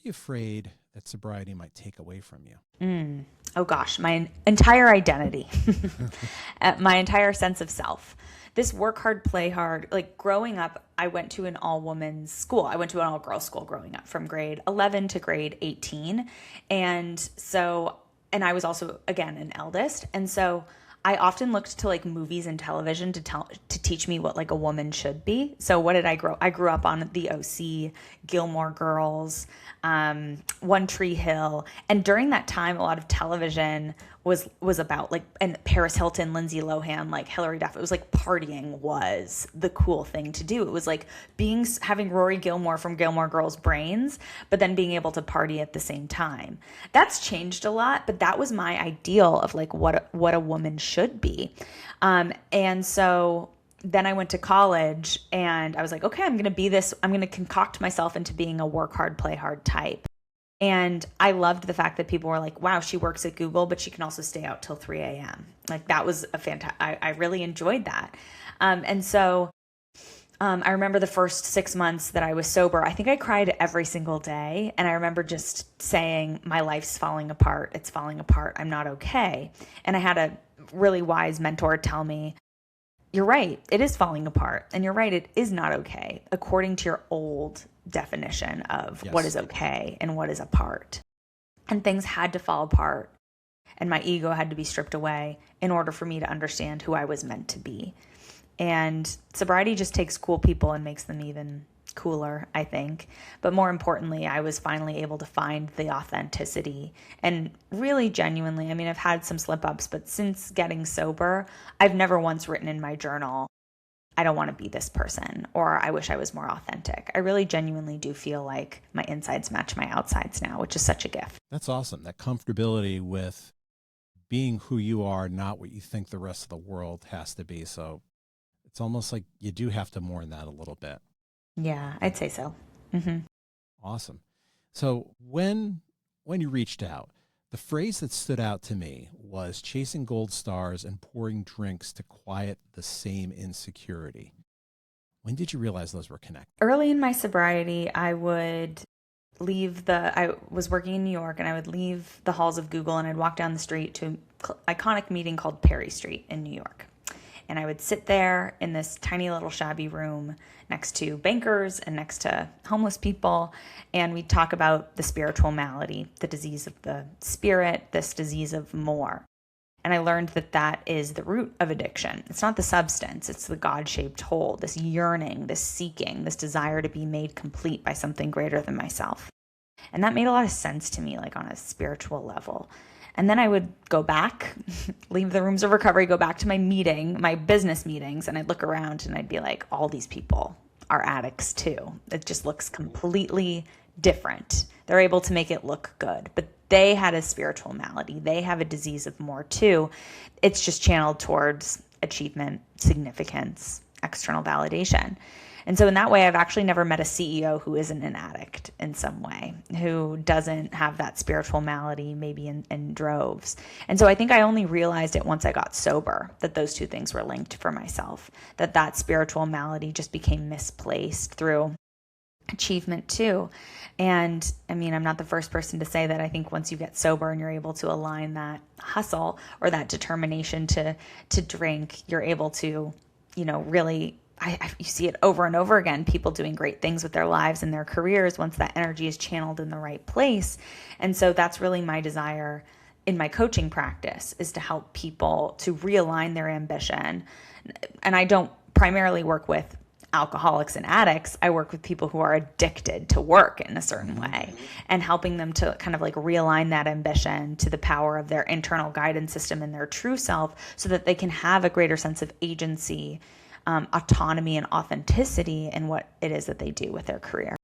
you afraid that sobriety might take away from you? Oh gosh, my entire identity, my entire sense of self. This work hard, play hard. Like growing up, I went to an all women's school. I went to an all girls school growing up from grade 11 to grade 18. And I was also, again, an eldest. And so I often looked to like movies and television to teach me what like a woman should be. So what did I grow? I grew up on the OC, Gilmore Girls, One Tree Hill, and during that time, a lot of television was about like, and Paris Hilton, Lindsay Lohan, like Hilary Duff. It was like partying was the cool thing to do. It was like having Rory Gilmore from Gilmore Girls brains, but then being able to party at the same time. That's changed a lot, but that was my ideal of like what a woman should be. And so then I went to college and I was like, okay, I'm going to concoct myself into being a work hard, play hard type. And I loved the fact that people were like, wow, she works at Google, but she can also stay out till 3 a.m. Like that was I really enjoyed that. I remember the first 6 months that I was sober, I think I cried every single day. And I remember just saying, my life's falling apart. It's falling apart. I'm not okay. And I had a really wise mentor tell me, you're right, it is falling apart. And you're right, it is not okay, according to your old definition of what is okay and what is apart. And things had to fall apart. And my ego had to be stripped away in order for me to understand who I was meant to be. And sobriety just takes cool people and makes them even cooler, I think. But more importantly, I was finally able to find the authenticity and really genuinely, I mean, I've had some slip ups, but since getting sober, I've never once written in my journal, I don't want to be this person, or I wish I was more authentic. I really genuinely do feel like my insides match my outsides now, which is such a gift. That's awesome. That comfortability with being who you are, not what you think the rest of the world has to be. So it's almost like you do have to mourn that a little bit. Yeah, I'd say so. Mm-hmm. Awesome. So when you reached out, the phrase that stood out to me was chasing gold stars and pouring drinks to quiet the same insecurity. When did you realize those were connected? Early in my sobriety, I was working in New York and I would leave the halls of Google and I'd walk down the street to an iconic meeting called Perry Street in New York. And I would sit there in this tiny little shabby room next to bankers and next to homeless people. And we'd talk about the spiritual malady, the disease of the spirit, this disease of more. And I learned that that is the root of addiction. It's not the substance, it's the God-shaped hole, this yearning, this seeking, this desire to be made complete by something greater than myself. And that made a lot of sense to me, like on a spiritual level. And then I would go back, leave the rooms of recovery, go back to my business meetings, and I'd look around and I'd be like, all these people are addicts too. It just looks completely different. They're able to make it look good, but they had a spiritual malady. They have a disease of more too. It's just channeled towards achievement, significance, external validation. And so in that way, I've actually never met a CEO who isn't an addict in some way, who doesn't have that spiritual malady, maybe in droves. And so I think I only realized it once I got sober, that those two things were linked for myself, that spiritual malady just became misplaced through achievement too. And I mean, I'm not the first person to say that. I think once you get sober and you're able to align that hustle or that determination to drink, you're able to, really, you see it over and over again, people doing great things with their lives and their careers once that energy is channeled in the right place. And so that's really my desire in my coaching practice, is to help people to realign their ambition. And I don't primarily work with alcoholics and addicts. I work with people who are addicted to work in a certain way, and helping them to kind of like realign that ambition to the power of their internal guidance system and their true self, so that they can have a greater sense of agency, autonomy, and authenticity in what it is that they do with their career.